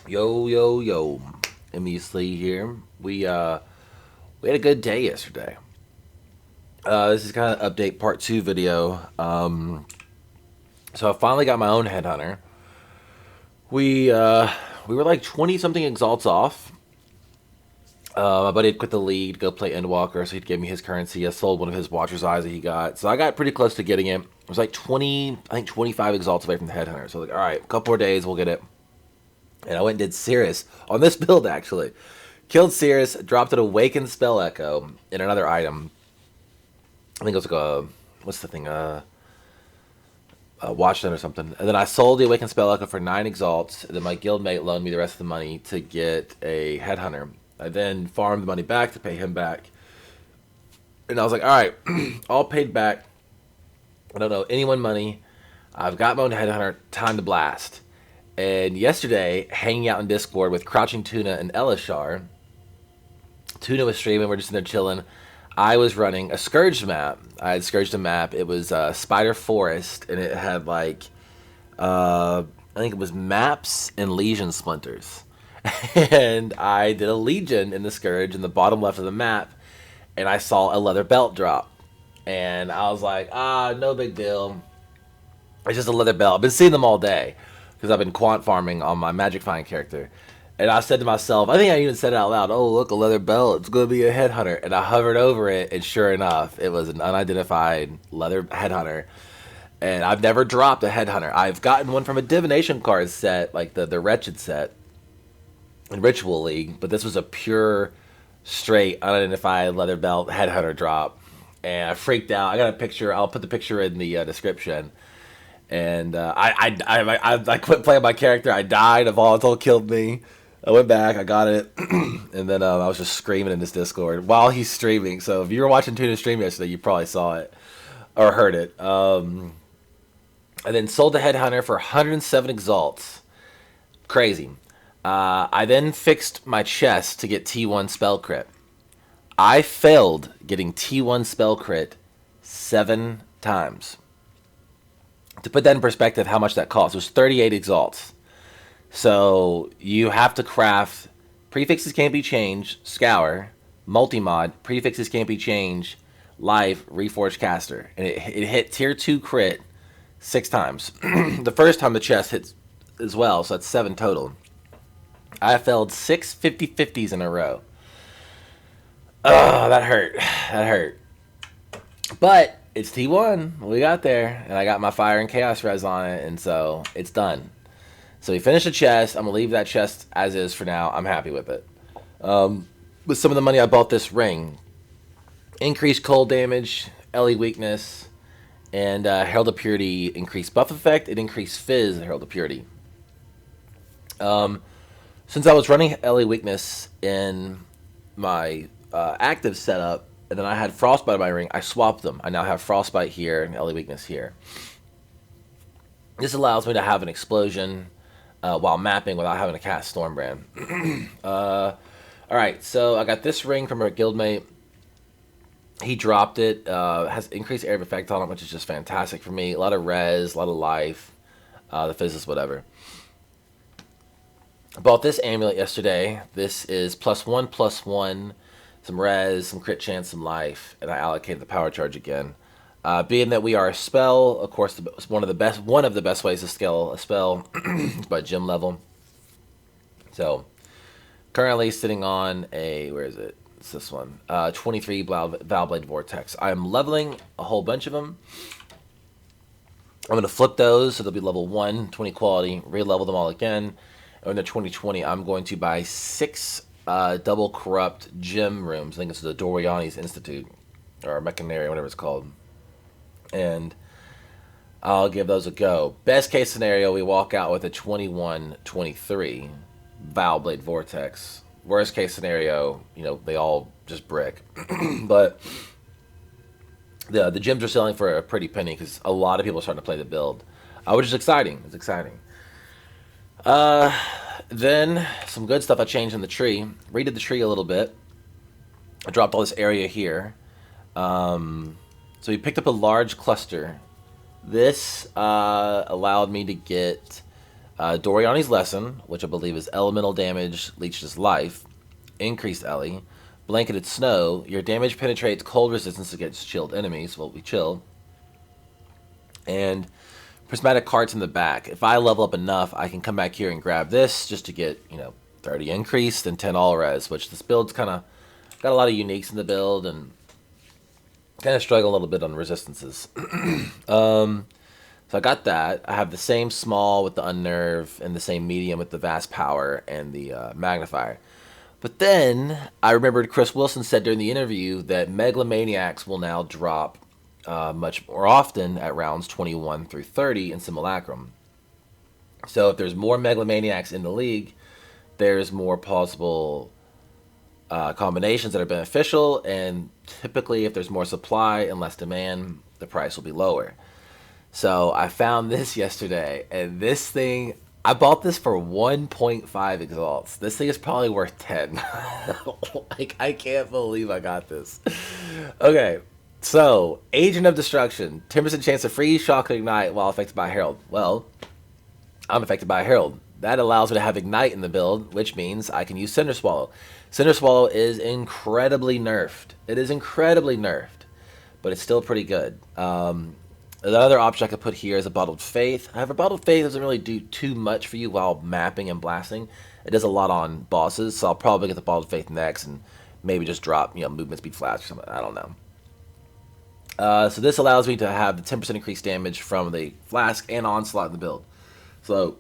Yo, yo, yo. Enviously here. We had a good day yesterday. This is kind of update part two video. So I finally got my own headhunter. We uh, we were like 20 something exalts off. My buddy had quit the league to go play Endwalker, so he'd give me his currency. I sold one of his Watcher's Eyes that he got, so I got pretty close to getting it. It was like 20, I think 25 exalts away from the headhunter. So like, all right, a couple more days, we'll get it. And I went and did Cirrus on this build actually. Killed Cirrus, dropped an Awakened Spell Echo in another item. I think it was like what's the thing? A Watchstone or something. And then I sold the Awakened Spell Echo for 9 exalts. And then my guildmate loaned me the rest of the money to get a Headhunter. I then farmed the money back to pay him back. And I was like, all right, all paid back. I don't owe anyone money. I've got my own Headhunter. Time to blast. And yesterday, hanging out in Discord with Crouching Tuna and Elishar, Tuna was streaming. We're just in there chilling. I was running a Scourge map. I had Scourged a map. It was Spider Forest, and it had like, I think it was maps and Legion splinters. And I did a Legion in the Scourge in the bottom left of the map, and I saw a leather belt drop. And I was like, no big deal. It's just a leather belt. I've been seeing them all day because I've been quant farming on my Magic Find character. And I said to myself, I think I even said it out loud, oh, look, a leather belt. It's going to be a headhunter. And I hovered over it, and sure enough, it was an unidentified leather headhunter. And I've never dropped a headhunter. I've gotten one from a divination card set, like the Wretched set in Ritual League. But this was a pure, straight, unidentified leather belt headhunter drop. And I freaked out. I got a picture. I'll put the picture in the description. And I quit playing my character. I died. A volatile killed me. I went back, I got it, and then I was just screaming in this Discord while he's streaming. So if you were watching Tuna stream yesterday, you probably saw it or heard it. And then sold the Headhunter for 107 exalts. Crazy. I then fixed my chest to get T1 spell crit. I failed getting T1 spell crit 7 times. To put that in perspective, how much that cost, it was 38 exalts. So you have to craft, prefixes can't be changed, scour, multi-mod, prefixes can't be changed, life, reforged caster. And it hit tier 2 crit 6 times. The first time the chest hits as well, so that's 7 total. I failed 6 50-50s in a row. Oh, that hurt. That hurt. But it's T1. We got there. And I got my Fire and Chaos res on it, and so it's done. So we finished the chest. I'm going to leave that chest as is for now. I'm happy with it. With some of the money, I bought this ring. Increased cold damage, LE weakness, and Herald of Purity increased buff effect. It increased fizz and Herald of Purity. Since I was running LE weakness in my active setup, and then I had Frostbite on my ring, I swapped them. I now have Frostbite here and LE weakness here. This allows me to have an explosion while mapping without having to cast Stormbrand. Alright, so I got this ring from a guildmate. He dropped it. Has increased area of effect on it, which is just fantastic for me. A lot of res, a lot of life. The physics, whatever. I bought this amulet yesterday. This is +1/+1. Some res, some crit chance, some life. And I allocated the power charge again. Being that we are a spell, of course, one of the best ways to scale a spell is by gym level. So, currently sitting on a, where is it? It's this one. 23 Valblade Vortex. I'm leveling a whole bunch of them. I'm going to flip those, so they'll be level 1, 20 quality, re-level them all again. And in the 2020, I'm going to buy 6 double corrupt gym rooms. I think it's the Doriani's Institute, or Mechanary, whatever it's called. And I'll give those a go. Best case scenario, we walk out with a 21-23 Valblade Vortex. Worst case scenario, they all just brick. But the gyms are selling for a pretty penny because a lot of people are starting to play the build, which is exciting. It's exciting. Then some good stuff I changed in the tree. Redid the tree a little bit. I dropped all this area here. So we picked up a large cluster. This allowed me to get Doriani's Lesson, which I believe is elemental damage, leeches life, increased Ellie. Blanketed Snow, your damage penetrates cold resistance against chilled enemies. Well, we chill. And prismatic carts in the back. If I level up enough, I can come back here and grab this just to get, 30 increased and 10 all res, which this build's kind of got a lot of uniques in the build and kind of struggle a little bit on resistances. So I got that. I have the same small with the unnerve and the same medium with the vast power and the magnifier. But then I remembered Chris Wilson said during the interview that megalomaniacs will now drop much more often at rounds 21 through 30 in Simulacrum. So if there's more megalomaniacs in the league, there's more possible combinations that are beneficial, and typically if there's more supply and less demand, the price will be lower. So I found this yesterday, and this thing, I bought this for 1.5 exalts. This thing is probably worth 10. Like, I can't believe I got this. Okay, so Agent of Destruction, 10% chance to freeze, shock, and ignite while affected by Herald. Well, I'm affected by Herald. That allows me to have Ignite in the build, which means I can use Cinder Swallow. Cinder Swallow is incredibly nerfed. It is incredibly nerfed, but it's still pretty good. The other option I could put here is a Bottled Faith. However, Bottled Faith doesn't really do too much for you while mapping and blasting. It does a lot on bosses, so I'll probably get the Bottled Faith next and maybe just drop, movement speed flash or something. I don't know. So this allows me to have the 10% increased damage from the Flask and Onslaught in the build. So,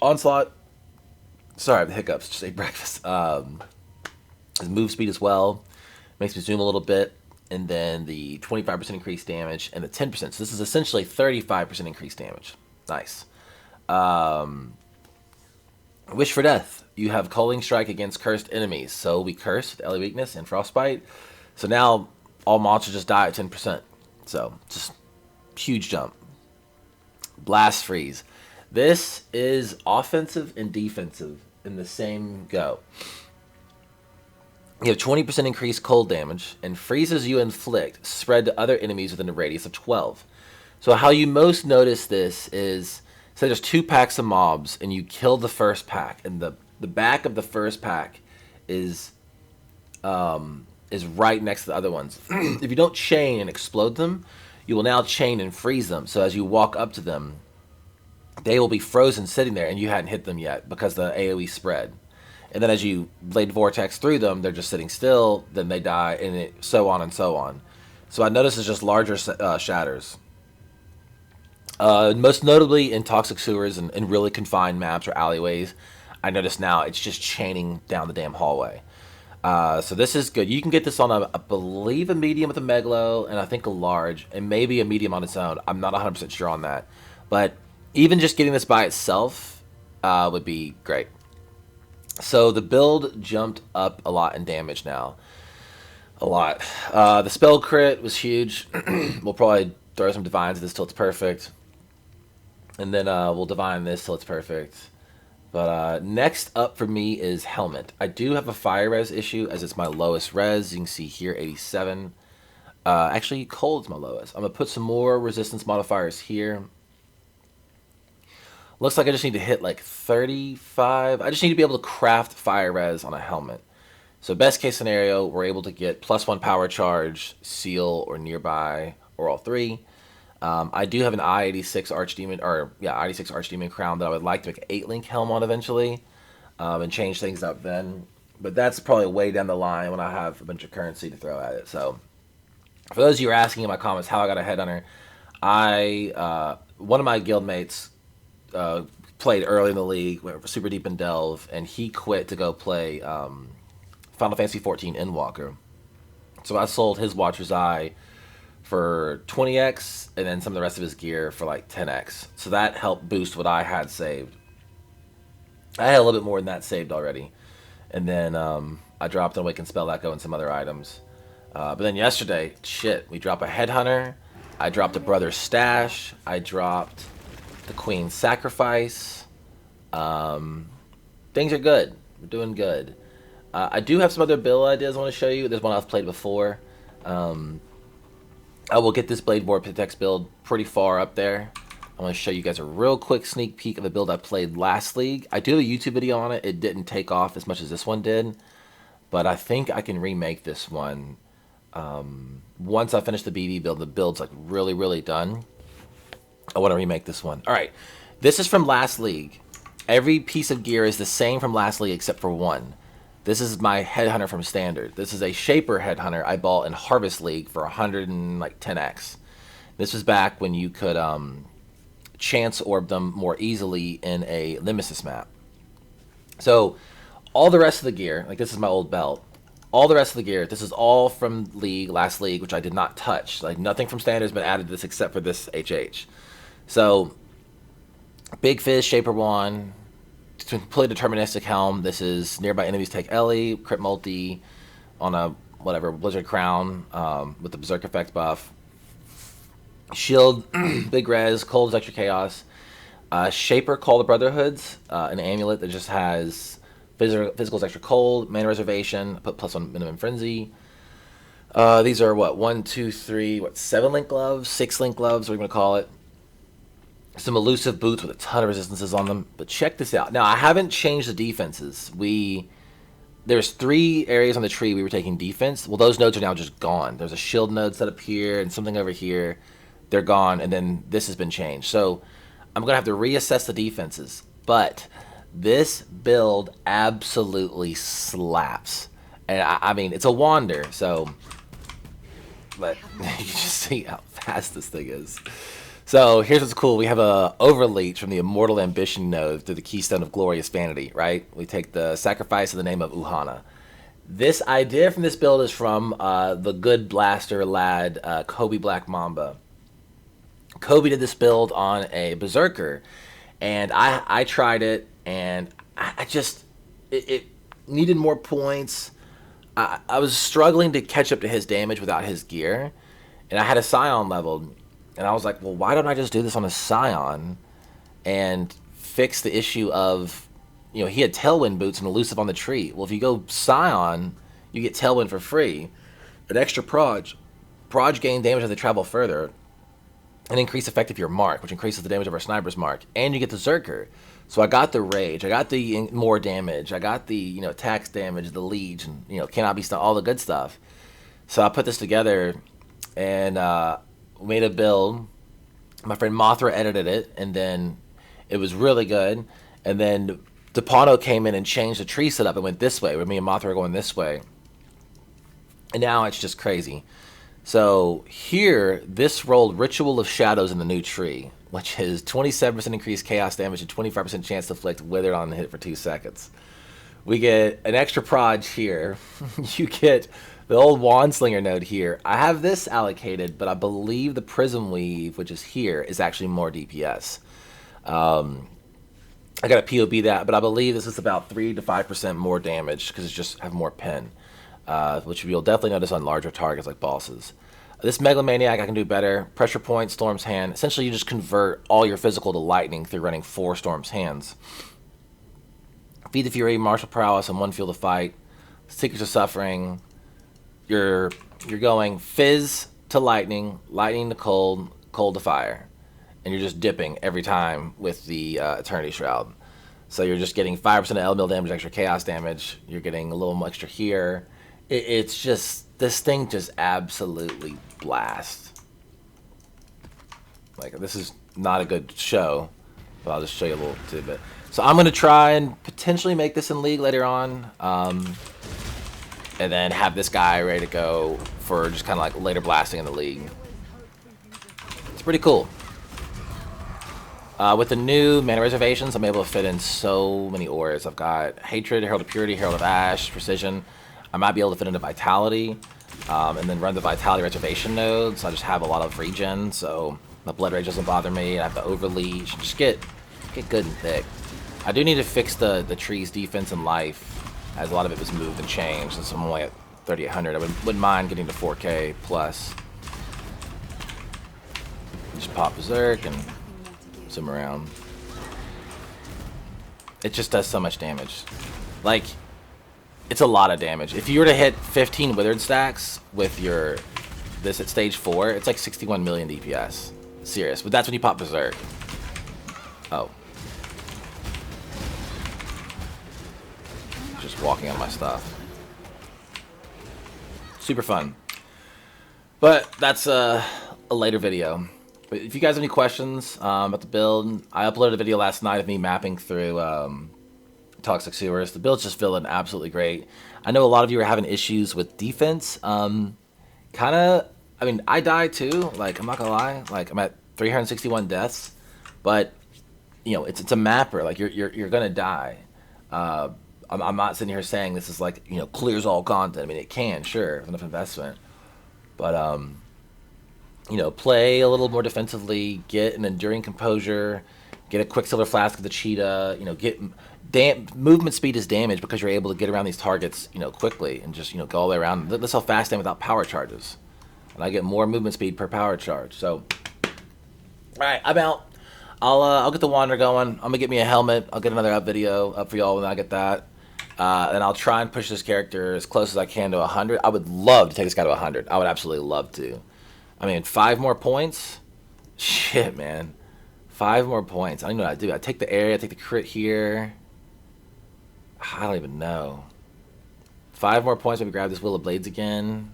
Onslaught, sorry, the hiccups, just ate breakfast. His move speed as well, makes me zoom a little bit. And then the 25% increased damage and the 10%. So this is essentially 35% increased damage. Nice. Wish for Death. You have Culling Strike against cursed enemies. So we curse with Ellie Weakness and Frostbite. So now all monsters just die at 10%. So just huge jump. Blast Freeze. This is offensive and defensive in the same go. You have 20% increased cold damage, and freezes you inflict spread to other enemies within a radius of 12. So how you most notice this is, say there's 2 packs of mobs, and you kill the first pack, and the back of the first pack is right next to the other ones. If you don't chain and explode them, you will now chain and freeze them. So as you walk up to them, they will be frozen sitting there, and you hadn't hit them yet because the AoE spread. And then as you Blade Vortex through them, they're just sitting still, then they die, and so on and so on. So I noticed it's just larger shatters. Most notably in Toxic Sewers and really confined maps or alleyways, I notice now it's just chaining down the damn hallway. So this is good. You can get this on, I believe, a medium with a Megalo, and I think a large, and maybe a medium on its own. I'm not 100% sure on that. But even just getting this by itself would be great. So the build jumped up a lot in damage now. A lot. The spell crit was huge. We'll probably throw some divines at this till it's perfect. And then we'll divine this till it's perfect. But next up for me is Helmet. I do have a fire res issue as it's my lowest res. You can see here 87. Actually, cold's my lowest. I'm going to put some more resistance modifiers here. Looks like I just need to hit like 35. I just need to be able to craft fire res on a helmet. So best case scenario, we're able to get +1 power charge, seal, or nearby, or all 3. I do have an I-86 Archdemon, I-86 Archdemon crown that I would like to make an 8-link helm on eventually, and change things up then. But that's probably way down the line when I have a bunch of currency to throw at it. So for those of you who are asking in my comments how I got a HeadHunter, one of my guildmates played early in the league, went super deep in Delve, and he quit to go play Final Fantasy XIV Endwalker. So I sold his Watcher's Eye for 20x, and then some of the rest of his gear for like 10x. So that helped boost what I had saved. I had a little bit more than that saved already. And then I dropped an Awakened Spell Echo and some other items. But then yesterday, we dropped a HeadHunter. I dropped a Brother's Stash. I dropped the Queen's Sacrifice. Things are good. We're doing good. I do have some other build ideas I want to show you. There's one I've played before. I will get this Blade Vortex build pretty far up there. I want to show you guys a real quick sneak peek of a build I played last league. I do have a YouTube video on it. It didn't take off as much as this one did, but I think I can remake this one. Once I finish the BB build, the build's like really, really done. I want to remake this one. All right, this is from last league. Every piece of gear is the same from last league except for one. This is my HeadHunter from Standard. This is a Shaper HeadHunter I bought in Harvest League for 110x. This was back when you could chance orb them more easily in a Nemesis map. So all the rest of the gear, like this is my old belt, all the rest of the gear, this is all from League, last League, which I did not touch. Like nothing from Standard has been added to this except for this HH. So Big Fizz, Shaper 1, completely deterministic helm. This is nearby enemies take Ellie, crit multi on a whatever Blizzard Crown with the Berserk effect buff. Shield, big res, cold is extra chaos. Shaper, Call the Brotherhoods, an amulet that just has physical is extra cold, mana reservation, put plus on minimum frenzy. These are what, 1, 2, 3, what, 7 link gloves, 6 link gloves, what are you gonna call it? Some elusive boots with a ton of resistances on them. But check this out. Now I haven't changed the defenses. There's 3 areas on the tree we were taking defense. Well, those nodes are now just gone. There's a shield node set up here and something over here. They're gone, and then this has been changed. So I'm going to have to reassess the defenses. But this build absolutely slaps. And I mean, it's a wander, so... But you just see how fast this thing is. So here's what's cool. We have a overleech from the Immortal Ambition node through the Keystone of Glorious Vanity, right? We take the Sacrifice in the name of Uhana. This idea from this build is from the good blaster lad, Kobe Black Mamba. Kobe did this build on a Berserker, and I tried it, and I just, it needed more points. I was struggling to catch up to his damage without his gear, and I had a Scion leveled, and I was like, well, why don't I just do this on a Scion and fix the issue of, you know, he had Tailwind boots and elusive on the tree. Well, if you go Scion, you get Tailwind for free, an extra Proj. Proj gain damage as they travel further, and increase effect of your mark, which increases the damage of our sniper's mark, and you get the Zerker. So I got the rage, I got the more damage, I got the, you know, tax damage, the leech, and, you know, cannot be stunned, all the good stuff. So I put this together and made a build. My friend Mothra edited it, and then it was really good. And then Depano came in and changed the tree setup and went this way, where me and Mothra are going this way. And now it's just crazy. So here, this rolled Ritual of Shadows in the new tree, which is 27% increased chaos damage and 25% chance to inflict withered on the hit for 2 seconds. We get an extra proj here. You get the old Wandslinger node here. I have this allocated, but I believe the Prism Weave, which is here, is actually more DPS. I got to POB that, but I believe this is about 3 to 5% more damage because it's just have more pen. Which you'll definitely notice on larger targets like bosses. This Megalomaniac I can do better. Pressure Point, Storm's Hand. Essentially, you just convert all your physical to lightning through running 4 Storm's Hands. Feed the Fury, Martial Prowess, and 1 Field of Fight. Secrets of Suffering. You're going Fizz to Lightning, Lightning to Cold, Cold to Fire. And you're just dipping every time with the Eternity Shroud. So you're just getting 5% of L-Mill damage, extra Chaos damage. You're getting a little extra here. It's just, this thing just absolutely blasts. Like, this is not a good show, but I'll just show you a little tidbit. So I'm going to try and potentially make this in League later on, and then have this guy ready to go for just kind of like later blasting in the League. It's pretty cool. With the new mana reservations, I'm able to fit in so many auras. I've got Hatred, Herald of Purity, Herald of Ash, Precision. I might be able to fit into Vitality, and then run the Vitality reservation nodes. I just have a lot of regen, so the Blood Rage doesn't bother me. I have the Overleech. Just get good and thick. I do need to fix the tree's defense and life, as a lot of it was moved and changed. Since I'm only at 3800, I wouldn't mind getting to 4K plus. Just pop Berserk and zoom around. It just does so much damage. Like, it's a lot of damage. If you were to hit 15 Withered stacks with your this at stage 4, it's like 61 million DPS. Serious. But that's when you pop Berserk. Oh. Just walking on my stuff. Super fun. But that's a later video. But if you guys have any questions about the build, I uploaded a video last night of me mapping through Toxic Sewers. The build's just feeling absolutely great. I know a lot of you are having issues with defense. Kind of, I mean, I die too. Like, I'm not gonna lie. Like, I'm at 361 deaths, but you know, it's a mapper. Like, you're gonna die. I'm not sitting here saying this is like, you know, clears all content. I mean, it can, sure, enough investment, but you know, play a little more defensively, get an enduring composure, get a Quicksilver Flask of the cheetah, you know, get movement speed is damage because you're able to get around these targets, you know, quickly and just, you know, go all the way around. That's how fast I am without power charges. And I get more movement speed per power charge. So, all right, I'm out. I'll get the wander going. I'm gonna get me a helmet. I'll get another video up for y'all when I get that. And I'll try and push this character as close as I can to 100. I would love to take this guy to 100. I would absolutely love to. I mean, 5 more points? Shit, man. 5 more points. I don't even know what I do. I take the area, I take the crit here. I don't even know. 5 more points, maybe grab this Will of Blades again.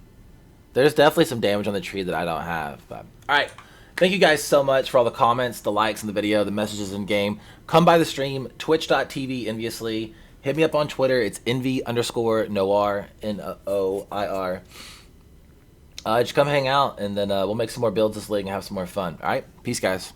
There's definitely some damage on the tree that I don't have. But alright. Thank you guys so much for all the comments, the likes in the video, the messages in game. Come by the stream, twitch.tv Enviously. Hit me up on Twitter. It's envy_noir, Noir. Just come hang out, and then we'll make some more builds this league and have some more fun. All right? Peace, guys.